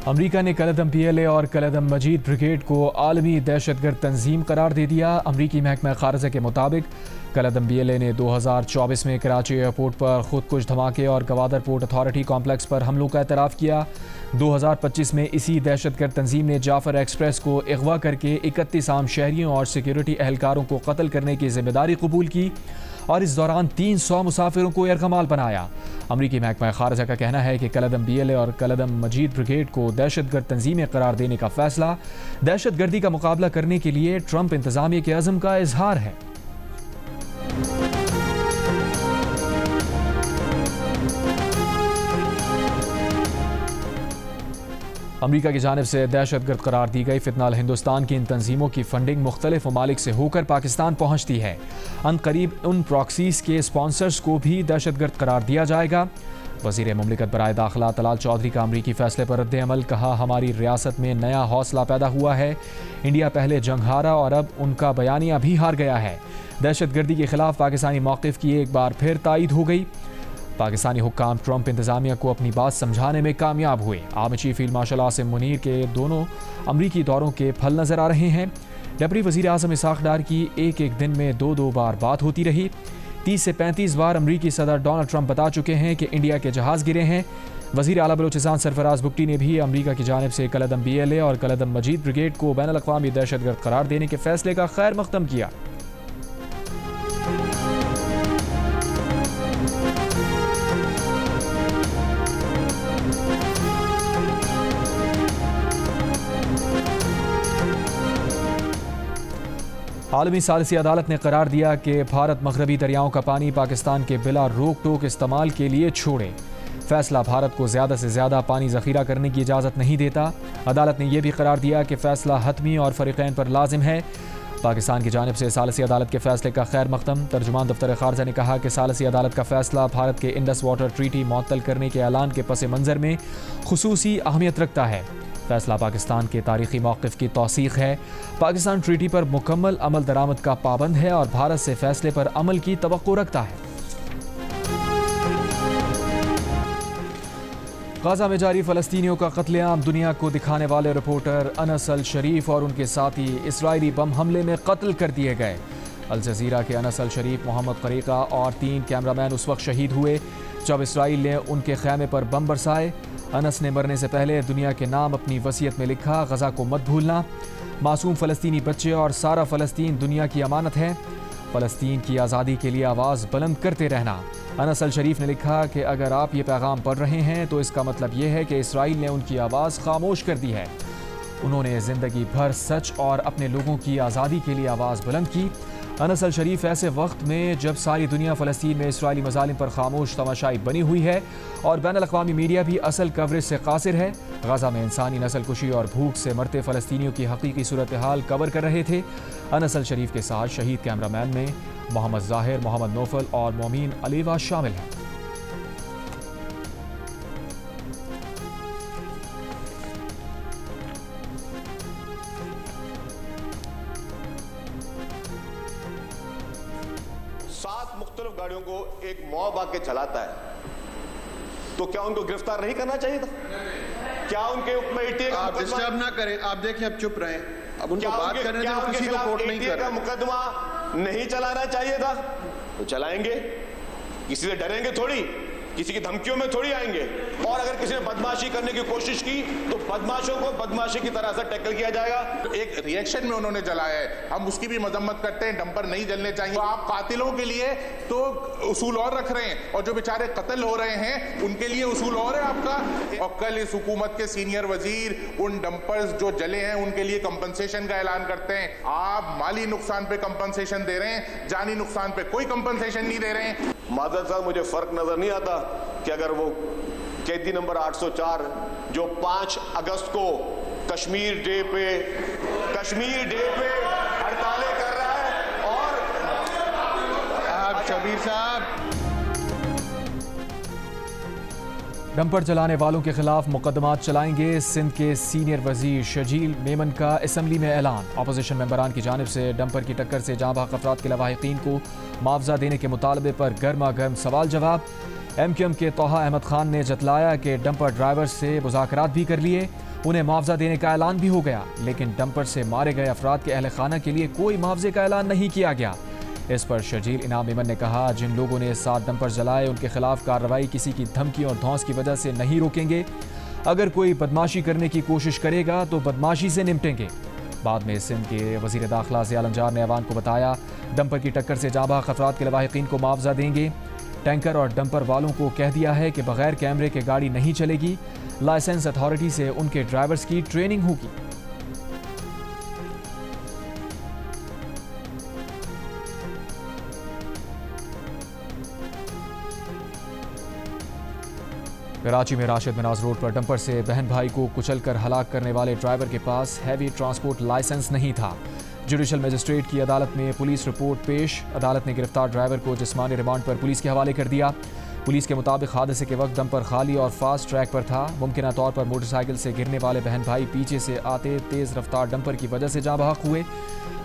अमरीका ने कलदम PLA और कलदम मजीद brigade को आलमी दहशतगर्द तंजीम करार दे दिया। अमरीकी महकमा खारजा के मुताबिक कलदम PLA ने 2024 में कराची एयरपोर्ट पर खुदकुश धमाके और गवादर पोर्ट अथॉरिटी कॉम्प्लेक्स पर हमलों का एतराफ़ किया। 2025 में इसी दहशतगर्द तंजीम ने जाफर एक्सप्रेस को अगवा करके 31 आम शहरियों और सिक्योरिटी एहलकारों को कत्ल करने की जिम्मेदारी कबूल की और इस दौरान 300 मुसाफिरों को यरगमाल बनाया। अमरीकी महकमा खारजा का कहना है कि कलदम PLA और कलदम मजीद ब्रिगेड को दहशतगर्द तंजीमें करार देने का फैसला दहशतगर्दी का मुकाबला करने के लिए ट्रंप इंतजामिया के अज़्म का इजहार है। अमरीका की जानिब से दहशतगर्द करार दी गई फितनाल हिंदुस्तान की इन तंजीमों की फंडिंग मुख्तलिफ ममालिक से होकर पाकिस्तान पहुँचती है। अनकरीब उन प्रॉक्सीज के स्पॉन्सर्स को भी दहशतगर्द करार दिया जाएगा। वज़ीर मुमलिकत बराए दाखिला तलाल चौधरी का अमरीकी फैसले पर रद्द अमल, कहा हमारी रियासत में नया हौसला पैदा हुआ है। इंडिया पहले जंग हारा और अब उनका बयानिया भी हार गया है। दहशतगर्दी के खिलाफ पाकिस्तानी मौक़िफ़ की एक बार फिर तायीद हो गई। पाकिस्तानी हुक्काम ट्रंप इंतजामिया को अपनी बात समझाने में कामयाब हुए। Army chief field marshal Asim Munir के दोनों अमरीकी दौरों के फल नजर आ रहे हैं। डिप्टी वज़ीर आज़म इसहाक़ डार की एक दिन में दो बार बात होती रही। 30 से 35 बार अमरीकी सदर डोनाल्ड ट्रंप बता चुके हैं कि इंडिया के जहाज़ गिरे हैं। वज़ीर आला बलूचिस्तान सरफराज बुगटी ने भी अमरीका की जानिब से कलदम PLA और कलदम मजीद ब्रिगेड को बैनुल अक़वामी दहशतगर्द करार देने के फैसले का खैर मक़दम किया। आलमी सालिसी अदालत ने करार दिया कि भारत मगरबी दरियाओं का पानी पाकिस्तान के बिला रोक टोक इस्तेमाल के लिए छोड़े। फैसला भारत को ज़्यादा से ज़्यादा पानी ज़ख़ीरा करने की इजाज़त नहीं देता। अदालत ने यह भी करार दिया कि फ़ैसला हतमी और फ़रीक़ैन पर लाजिम है। पाकिस्तान की जानिब से सालिसी अदालत के फैसले का खैर मक़दम। तर्जुमान दफ्तर खारजा ने कहा कि सालिसी अदालत का फैसला भारत के इंडस वाटर ट्रीटी मुअत्तल करने के ऐलान के पस मंज़र में खुसूसी अहमियत रखता है। फैसला पाकिस्तान के तारीख़ी मौक़िफ़ की तौसीक़ है। पाकिस्तान ट्रीटी पर मुकम्मल अमल दरामद का पाबंद है और भारत से फैसले पर अमल की तवक्को रखता है। गाज़ा में जारी फ़लस्तीनियों का कत्लेआम दुनिया को दिखाने वाले रिपोर्टर अनस अल शरीफ और उनके साथी इसराइली बम हमले में कत्ल कर दिए गए। अल जज़ीरा के अनस अल शरीफ, मोहम्मद क़रीक़ा और 3 कैमरामैन उस वक्त शहीद हुए जब इसराइल ने उनके खैमे पर बम बरसाए। अनस ने मरने से पहले दुनिया के नाम अपनी वसीयत में लिखा, गज़ा को मत भूलना, मासूम फ़लस्तीनी बच्चे और सारा फ़लस्तीन दुनिया की अमानत है, फ़लस्तीन की आज़ादी के लिए आवाज़ बुलंद करते रहना। अनस अल शरीफ ने लिखा कि अगर आप ये पैगाम पढ़ रहे हैं तो इसका मतलब ये है कि इसराइल ने उनकी आवाज़ खामोश कर दी है। उन्होंने ज़िंदगी भर सच और अपने लोगों की आज़ादी के लिए आवाज़ बुलंद की। अनस अल शरीफ ऐसे वक्त में जब सारी दुनिया फ़लस्तीन में इसराइली मज़ालिम पर खामोश तमाशाई बनी हुई है और बैनुल अक़वामी मीडिया भी असल कवरेज से कासिर है, गज़ा में इंसानी नस्ल कुशी और भूख से मरते फ़लस्तीनियों की हकीकी सूरत हाल कवर कर रहे थे। अनस अल शरीफ के साथ शहीद कैमरामैन में मोहम्मद ज़ाहिर, मोहम्मद नौफल और मोमीन अलीवा शामिल हैं। मुख्तलिफ गाड़ियों को एक मॉब आके चलाता है तो क्या उनको गिरफ्तार नहीं करना चाहिए था? क्या उनके ऊपर आप डिस्टर्ब ना करें, आप देखें अब चुप रहें, अब उनको बात करने दें, किसी को कोर्ट नहीं कर रहा। मुकदमा नहीं चलाना चाहिए था तो चलाएंगे, किसी से डरेंगे थोड़ी, किसी की धमकियों में थोड़ी आएंगे। और अगर किसी ने बदमाशी करने की कोशिश की तो बदमाशों को बदमाशी की तरह से टैकल किया जाएगा। एक रिएक्शन में उन्होंने जलाया है, हम उसकी भी मजम्मत करते हैं, डंपर नहीं जलने चाहिए। तो आप कातिलों के लिए तो उसूल और रख रहे हैं और जो बेचारे कत्ल हो रहे हैं उनके लिए उसूल और है आपका। और कल इस हुकूमत के सीनियर वजीर उन डंपर्स जो जले हैं उनके लिए कंपनसेशन का ऐलान करते हैं। आप माली नुकसान पे कंपनसेशन दे रहे हैं, जानी नुकसान पे कोई कंपनसेशन नहीं दे रहे हैं। मादर साहब, मुझे फर्क नजर नहीं आता कि अगर वो कैदी नंबर 804 जो 5 अगस्त को कश्मीर डे पे हड़तालें कर रहा है और आप शबीर साहब, डंपर चलाने वालों के खिलाफ मुकदमात चलाएंगे। सिंध के सीनियर वजीर शजील मेमन का असम्बली में ऐलान। अपोजिशन मेंबरान की जानिब से डंपर की टक्कर से जाँ बहक अफराद के लवाहिकीन को मुआवजा देने के मुतालबे पर गर्मा गर्म सवाल जवाब। MQM के तोहा अहमद खान ने जतलाया कि डंपर ड्राइवर से मुज़ाकरात भी कर लिए, उन्हें मुआवजा देने का ऐलान भी हो गया, लेकिन डंपर से मारे गए अफराद के अहल खाना के लिए कोई मुआवजे का ऐलान नहीं किया गया। इस पर शर्जील इनाम इमन ने कहा, जिन लोगों ने 7 डंपर जलाए उनके खिलाफ कार्रवाई किसी की धमकी और धौंस की वजह से नहीं रोकेंगे। अगर कोई बदमाशी करने की कोशिश करेगा तो बदमाशी से निपटेंगे। बाद में सिंध के वज़ीर दाखिला ज़िया लंजार ने ऐवान को बताया, डंपर की टक्कर से जाबाज़ अफराद के लवाहिकीन को मुआवजा देंगे। टैंकर और डंपर वालों को कह दिया है कि बगैर कैमरे के गाड़ी नहीं चलेगी। लाइसेंस अथॉरिटी से उनके ड्राइवर्स की ट्रेनिंग होगी। कराची में राशिद मिनाज रोड पर डंपर से बहन भाई को कुचलकर हलाक करने वाले ड्राइवर के पास हैवी ट्रांसपोर्ट लाइसेंस नहीं था। जुडिशल मजिस्ट्रेट की अदालत में पुलिस रिपोर्ट पेश। अदालत ने गिरफ्तार ड्राइवर को जिस्मानी रिमांड पर पुलिस के हवाले कर दिया। पुलिस के मुताबिक हादसे के वक्त डंपर खाली और फास्ट ट्रैक पर था। मुमकिना तौर पर मोटरसाइकिल से गिरने वाले बहन भाई पीछे से आते तेज़ रफ्तार डंपर की वजह से जाँ बहक हुए।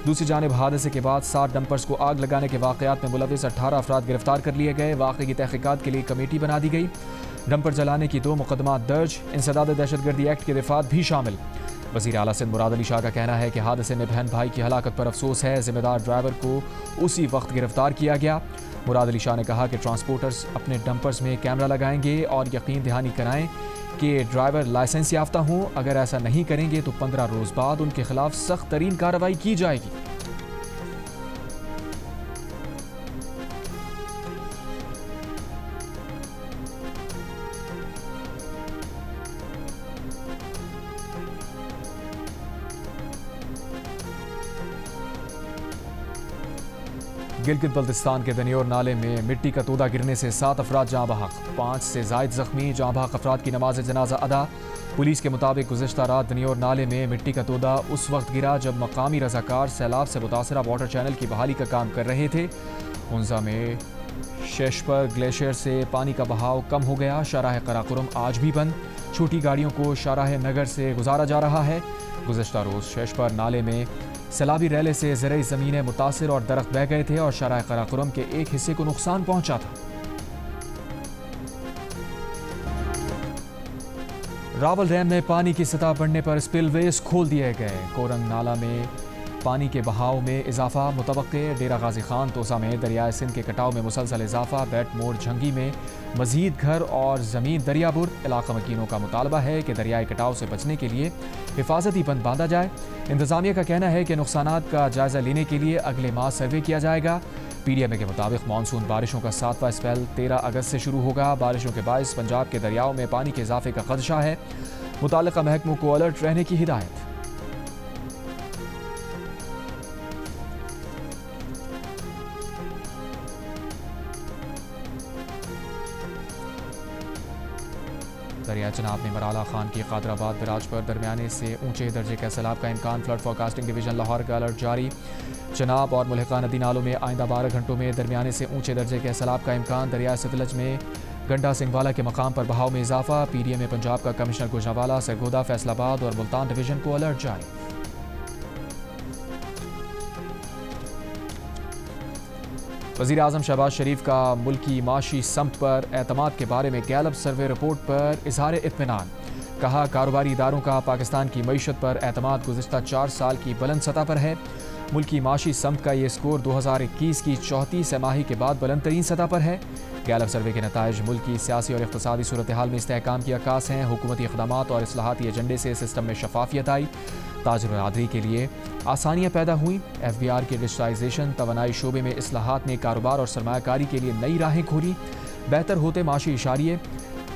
दूसरी जानिब हादसे के बाद 7 डंपर्स को आग लगाने के वाक़यात में मुलविस 18 अफराद गिरफ्तार कर लिए गए। वाक़े की तहक़ीक़ात के लिए कमेटी बना दी गई। डंपर जलाने की 2 मुकदमात दर्ज। इंसदाद दहशतगर्दी एक्ट के दफात भी शामिल। वज़ीर आला सिंध मुराद अली शाह का कहना है कि हादसे में बहन भाई की हलाकत पर अफसोस है। जिम्मेदार ड्राइवर को उसी वक्त गिरफ्तार किया गया। मुराद अली शाह ने कहा कि ट्रांसपोर्टर्स अपने डंपर्स में कैमरा लगाएंगे और यकीन दहानी कराएं कि ड्राइवर लाइसेंस याफ्ता हों। अगर ऐसा नहीं करेंगे तो 15 रोज़ बाद उनके खिलाफ सख्त तरीन कार्रवाई की जाएगी। गिलगित बल्तिस्तान के दनियोर नाले में मिट्टी का तोदा गिरने से 7 अफराद जाँ बहक, 5 से जायद जख्मी। जाँ बहक अफराद की नमाज जनाजा अदा। पुलिस के मुताबिक गुज़िश्ता रात दनियोर नाले में मिट्टी का तोदा उस वक्त गिरा जब मकामी रजाकार सैलाब से मुतासरा वाटर चैनल की बहाली का काम कर रहे थे। उन्जा में शेशपर ग्लेशियर से पानी का बहाव कम हो गया। शाहराह कराकुरम आज भी बंद। छोटी गाड़ियों को शाहराह नगर से गुजारा जा रहा है। गुज़िश्ता रोज़ शेशपर नाले में सैलाबी रैले से ज़रई ज़मीनें मुतासिर और दरख्त बह गए थे और शाहराह कराकुरम के एक हिस्से को नुकसान पहुंचा था। रावल डैम में पानी की सतह बढ़ने पर स्पिलवेज खोल दिए गए। कोरंग नाला में पानी के बहाव में इजाफा मुतवक्के। डेरा गाजी खान तोसा में दरियाए सिंध के कटाव में मुसलसल इजाफा। बैट मोड़ झंगी में मजीद घर और ज़मीन दरियाबुर। इलाका मकीनों का मुतालबा है कि दरियाई कटाव से बचने के लिए हिफाजती बंद बांधा जाए। इंतज़ामिया का कहना है कि नुकसानात का जायज़ा लेने के लिए अगले माह सर्वे किया जाएगा। PDMA के मुताबिक मानसून बारिशों का 7वां स्पेल 13 अगस्त से शुरू होगा। बारिशों के बायस पंजाब के दरियाओं में पानी के इजाफे का खदशा है। मुताल्लिका महकमों को अलर्ट रहने की हिदायत। दरिया चनाब में मराला खान की कादराबाद बराज पर दरमियाने से ऊंचे दर्जे का सैलाब का इम्कान। फ्लड फोरकास्टिंग डिवीजन लाहौर का अलर्ट जारी। चनाब और मुल्हिका नदी नालों में आइंदा 12 घंटों में दरमियाने से ऊंचे दर्जे के सैलाब का इम्कान। दरिया सतलज में गंडा सिंहवाला के मकाम पर बहाव में इजाफा। PDMA पंजाब का कमिश्नर गुजरावाला, सरगोदा, फैसलाबाद और मुल्तान डिवीजन को अलर्ट जारी। वज़ीर आज़म शहबाज शरीफ का मुल्की माशी समत पर एतमाद के बारे में गैलप सर्वे रिपोर्ट पर इजहार इत्मीनान। कहा, कारोबारी इदारों का पाकिस्तान की मईशत पर एतमाद गुज़िश्ता 4 साल की बुलंद सतह पर है। मुल्की माशी समत का ये स्कोर 2021 की 34 तिमाही के बाद बुलंद तरीन सतह पर है। गैलप सर्वे के नताइज मुल्की सियासी और इक़्तिसादी सूरत हाल में इस्तेहकाम की अक्कास हैं। हुकूमती इक़दामात और इस्लाहाती एजेंडे से सिस्टम में शफाफियत आई। ताजर बरादरी के लिए आसानियाँ पैदा हुई। FBR की डिजिटाइजेशन तवानाई शोबे में इस्लाहात ने कारोबार और सरमायाकारी के लिए नई राहें खोली। बेहतर होते माशी इशारिये।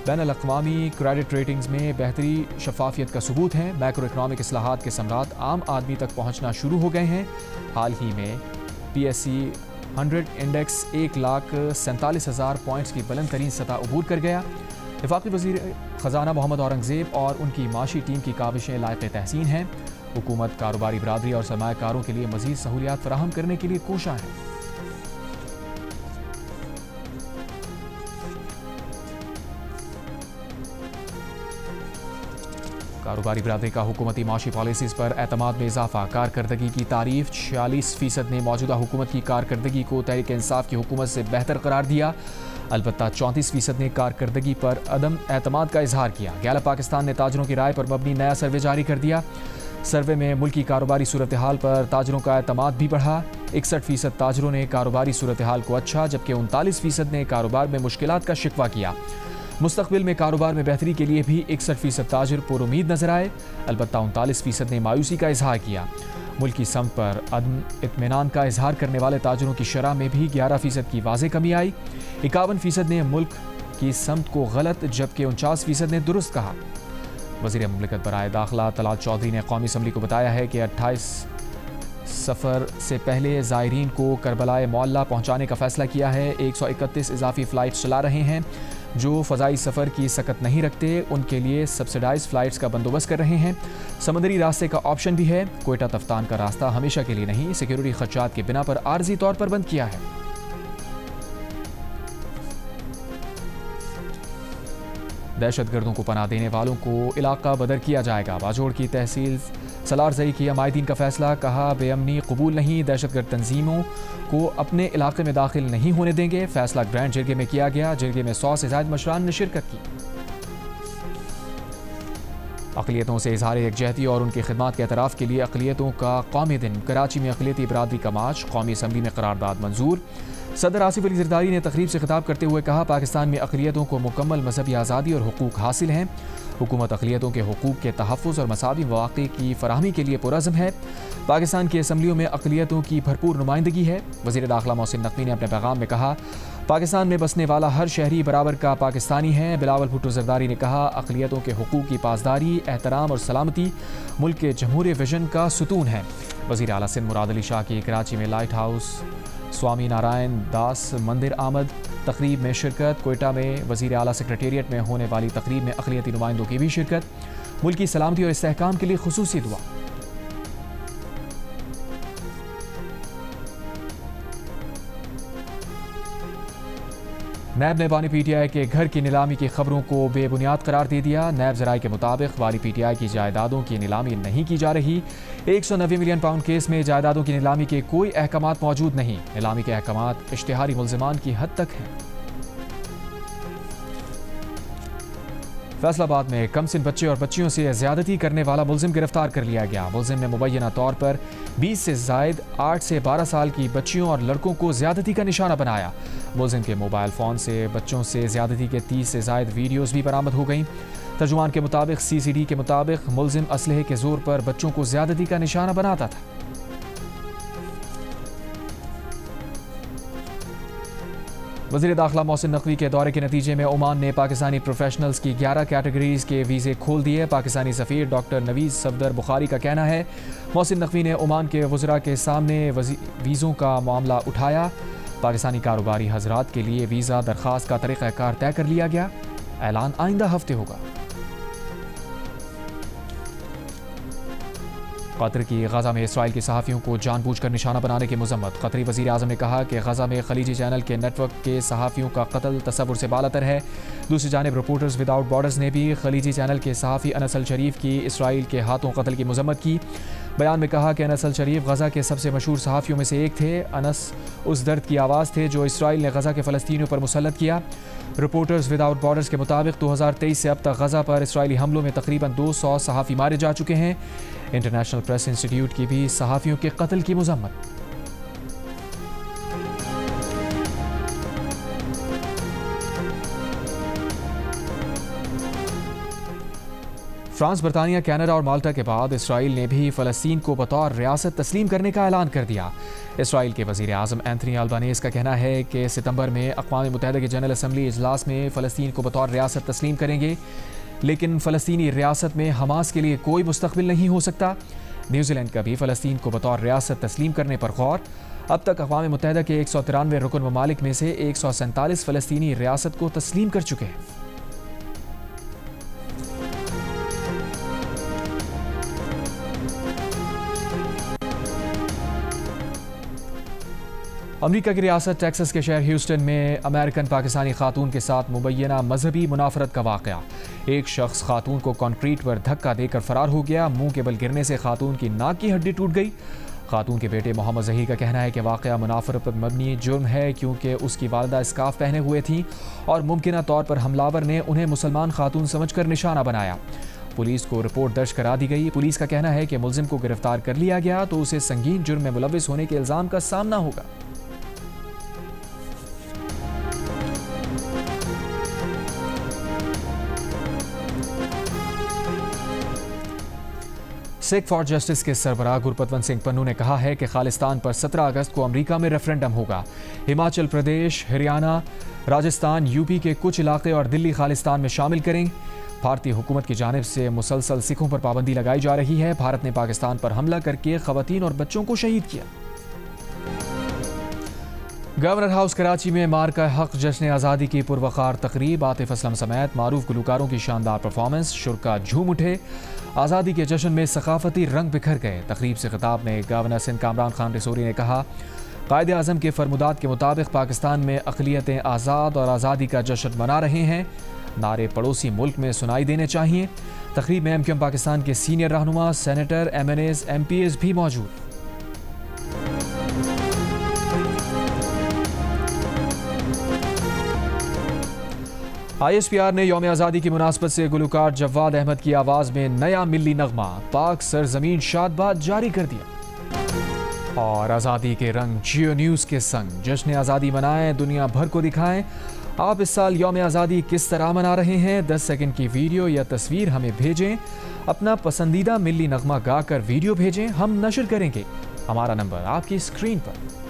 बैनुल-अक़वामी क्रेडिट रेटिंग्स में बेहतरी शफाफियत का सबूत है। मैक्रो इकनॉमिक इस्लाहात के समरात आम आदमी तक पहुँचना शुरू हो गए हैं। हाल ही में PSE 100 इंडेक्स 1,47,000 पॉइंट्स की बुलंद तरीन सतह अबूर कर गया। वफाकी वज़ीर ख़जाना मोहम्मद औरंगज़ेब और उनकी माशी टीम की काविशें लायक़ तहसीन हैं। हुकूमत कारोबारी बरादरी और सरमायाकारों के लिए मज़ीद सहूलियात फराहम करने के लिए कोशा है। कारोबारी बरादरी का हुकूमती माशी पॉलिसीज़ पर एतमाद में इजाफा। कारकर्दगी की तारीफ। 46% ने मौजूदा हुकूमत की कारकर्दगी को तहरीक इंसाफ की हुकूमत से बेहतर करार दिया। अलबत्ता 34% ने कारकर्दगी पर अदम एतमाद का इजहार किया। गैलप पाकिस्तान ने ताजरों की राय पर मबनी नया सर्वे जारी कर दिया। सर्वे में मुल्की कारोबारी सूरत हाल पर ताजरों का एतमाद भी बढ़ा। 61% ताजरों ने कारोबारी सूरत हाल को अच्छा, जबकि 39% ने कारोबार में मुश्किलात का शिकवा किया। मुस्तकबिल में कारोबार में बेहतरी के लिए भी 61% ताजर पुरुमीद नजर आए। अलबत्ता 39% ने मायूसी का इजहार किया। मुल्की समत पर अदम इत्मीनान का इजहार करने वाले ताजरों की शरह में भी 11% की वाज़ेह कमी आई। 51% ने मुल्क की समत को गलत, जबकि 49% ने दुरुस्त कहा। वज़ीर मुमलिकत बराए दाखिला तलाल चौधरी ने कौमी असम्बली को बताया है कि 28 सफ़र से पहले ज़ायरीन को करबलाए मौला पहुँचाने का फ़ैसला किया है। 131 इजाफी फ़्लाइट चला रहे हैं। जो फ़ज़ाई सफ़र की सकत नहीं रखते उनके लिए सब्सिडाइज फ़्लाइट्स का बंदोबस्त कर रहे हैं। समंदरी रास्ते का ऑप्शन भी है। कोयटा तफ्तान का रास्ता हमेशा के लिए नहीं, सिक्योरिटी खदशात के बिना पर आर्जी तौर पर बंद किया है। दहशतगर्दों को पनाह देने वालों को इलाका बदर किया जाएगा। बाजोड़ की तहसील सलारजई किया माहिदीन का फैसला, कहा बेअमनी कबूल नहीं, दहशतगर्द तंजीमों को अपने इलाके में दाखिल नहीं होने देंगे। फैसला ग्रैंड जिरगे में किया गया। जिरगे में 100 से ज़ायद मशरान ने शिरकत की। अक़लियतों से इजहार यकजहती और उनकी खिदमत के एतराफ़ के लिए अक़लियतों का कौमी दिन। कराची में अक़लियती बरादरी का मार्च। कौमी असम्बली में करारदाद मंजूर। सदर आसिफ अली ज़रदारी ने तकरीब से खिताब करते हुए कहा, पाकिस्तान में अक़लियतों को मुकम्मल मजहबी आज़ादी और हुकूक हासिल हैं। हुकूमत अक़लियतों के हुकूक के तहफ़्फ़ुज़ और मसावी मौक़े की फ़राहमी के लिए पुरअज़्म है। पाकिस्तान की असम्बलियों में अक़लियतों की भरपूर नुमाइंदगी है। वज़ीर दाखिला मोहसिन नक़वी ने अपने पैगाम में कहा, पाकिस्तान में बसने वाला हर शहरी बराबर का पाकिस्तानी है। बिलावल भुट्टो ज़रदारी ने कहा, अक़लियतों के हुकूक की पासदारी, एहतराम और सलामती मुल्क के जमहूरी विजन का सुतून है। वज़ीर आला सिंध मुराद अली शाह की कराची में लाइट हाउस स्वामी नारायण दास मंदिर आमद तकरीब में शिरकत। कोयटा में वज़ीर आला सेक्रेटेरिएट में होने वाली तकरीब में अक़लियती नुमाइंदों की भी शिरकत। मुल्क की सलामती और इस्तेहकाम के लिए खुसूसी दुआ। नैब ने बानी पीटीआई के घर की नीलामी की खबरों को बेबुनियाद करार दे दिया। नैब ज़राए के मुताबिक बानी पीटीआई की जायदादों की नीलामी नहीं की जा रही। 190 मिलियन पाउंड केस में जायदादों की नीलामी के कोई अहकामात मौजूद नहीं। नीलामी के अहकामात इश्तिहारी मुल्ज़िमान की हद तक हैं। फैसलाबाद में कमसिन बच्चे और बच्चियों से ज़्यादती करने वाला मुल्ज़िम गिरफ्तार कर लिया गया। मुल्ज़िम ने मुबैना तौर पर 20 से ज़ायद 8 से 12 साल की बच्चियों और लड़कों को ज़्यादती का निशाना बनाया। मुल्ज़िम के मोबाइल फ़ोन से बच्चों से ज़्यादती के 30 से ज़ायद वीडियोज़ भी बरामद हो गईं। तर्जुमान के मुताबिक CCD के मुताबिक मुल्ज़िम असलहे के ज़ोर पर बच्चों को ज़्यादती का निशाना बनाता था। वज़ीर दाखिला मोहसिन नक़वी के दौरे के नतीजे में ओमान ने पाकिस्तानी प्रोफेशनल्स की 11 कैटेगरीज के वीज़े खोल दिए। पाकिस्तानी सफ़ीर डॉक्टर नवीज़ सफदर बुखारी का कहना है, मोहसिन नक़वी ने ओमान के वज़रा के सामने वीज़ों का मामला उठाया। पाकिस्तानी कारोबारी हज़रात के लिए वीज़ा दरख्वास्त का तरीक़ाकार तय कर लिया गया। ऐलान आइंदा हफ्ते होगा। कतर की गजा में इसराइल के सहाफ़ियों को जानबूझकर निशाना बनाने की मज़म्मत। कतरी वज़ीर आज़म ने कहा कि गजा में खलीजी चैनल के नेटवर्क के सहाफ़ियों का कत्ल तसव्वुर से बालातर है। दूसरी जानिब रिपोर्टर्स विदाउट बॉर्डर्स ने भी खलीजी चैनल के सहाफ़ी अनस अल शरीफ की इसराइल के हाथों कत्ल की मज़म्मत की। बयान में कहा कि अनस अल शरीफ गजा के सबसे मशहूर सहाफ़ियों में से एक थे। अनस उस दर्द की आवाज़ थे जो इसराइल ने गजा के फ़लस्तीनियों पर मुसल्लत किया। रिपोर्टर्स विदाउट बॉर्डर्स के मुताबिक 2023 से अब तक गजा पर इसराइली हमलों में तकरीबन 200 सहाफ़ी मारे जा चुके हैं। इंटरनेशनल प्रेस इंस्टीट्यूट की भी सहाफ़ियों के कत्ल की मज़म्मत। फ्रांस, बरतानिया, कनाडा और माल्टा के बाद इसराइल ने भी फ़लस्तीन को बतौर रियासत तस्लीम करने का ऐलान कर दिया। इसराइल के वज़ीर आज़म एंथनी अल्बानीज़ का कहना है कि सितंबर में अक़वाम मुत्तहिदा की जनरल असम्बली इजलास में फ़लस्तीन को बतौर रियासत तस्लीम करेंगे, लेकिन फ़लस्तीनी रियासत में हमास के लिए कोई मुस्तक़बिल नहीं हो सकता। न्यूजीलैंड का भी फ़लस्तीन को बतौर रियासत तस्लीम करने पर गौर। अब तक अक़वाम मुत्तहिदा के 193 रुकन ममालिक में से 147 फ़लस्तीनी रियासत को तस्लीम कर चुके हैं। अमेरिका की रियासत टेक्सास के शहर ह्यूस्टन में अमेरिकन पाकिस्तानी खातून के साथ मुबैना मजहबी मुनाफरत का वाक़या। एक शख्स खातून को कंक्रीट पर धक्का देकर फरार हो गया। मुंह के बल गिरने से खातून की नाक की हड्डी टूट गई। खातून के बेटे मोहम्मद ज़हीर का कहना है कि वाक़या मुनाफरत पर मबनी जुर्म है क्योंकि उसकी वालिदा स्कार्फ पहने हुए थी और मुमकिना तौर पर हमलावर ने उन्हें मुसलमान खातून समझकर निशाना बनाया। पुलिस को रिपोर्ट दर्ज करा दी गई। पुलिस का कहना है कि मुलजिम को गिरफ्तार कर लिया गया तो उसे संगीन जुर्म में मुलविस होने के इल्ज़ाम का सामना होगा। सिख फॉर जस्टिस के सरबराह गुरपतवंत सिंह पन्नू ने कहा है कि खालिस्तान पर 17 अगस्त को अमेरिका में रेफरेंडम होगा। हिमाचल प्रदेश, हरियाणा, राजस्थान, यूपी के कुछ इलाके और दिल्ली खालिस्तान में शामिल करें। भारतीय हुकूमत की जानिब से मुसलसल सिखों पर पाबंदी लगाई जा रही है। भारत ने पाकिस्तान पर हमला करके खवातीन और बच्चों को शहीद किया। गवर्नर हाउस कराची में मार्का हक जश्न आज़ादी की पुरवकार तकरीब। आतिफ असलम समेत मारूफ गुलकारों की शानदार परफॉर्मेंस, शुरका झूम उठे। आज़ादी के जश्न में सकाफती रंग बिखर गए। तकरीब से खिताब में गवर्नर सिंध कामरान खान रिसोरी ने कहा, कायदे आज़म के फरमुदात के मुताबिक पाकिस्तान में अक़लियतें आज़ाद और आज़ादी का जश्न मना रहे हैं। नारे पड़ोसी मुल्क में सुनाई देने चाहिए। तकरीब में MQM पाकिस्तान के सीनियर रहनुमा, सेनेटर, MNAs, MPs भी मौजूद। ISPR ने यौम आज़ादी की मुनासबत से गुलकार जवाद अहमद की आवाज़ में नया मिल्ली नगमा पाक सरजमीन शादबाद जारी कर दिया। और आज़ादी के रंग जियो न्यूज़ के संग जश्न आज़ादी मनाएं, दुनिया भर को दिखाएं। आप इस साल यौम आज़ादी किस तरह मना रहे हैं? 10 सेकंड की वीडियो या तस्वीर हमें भेजें। अपना पसंदीदा मिल्ली नगमा गाकर वीडियो भेजें, हम नशर करेंगे। हमारा नंबर आपकी स्क्रीन पर।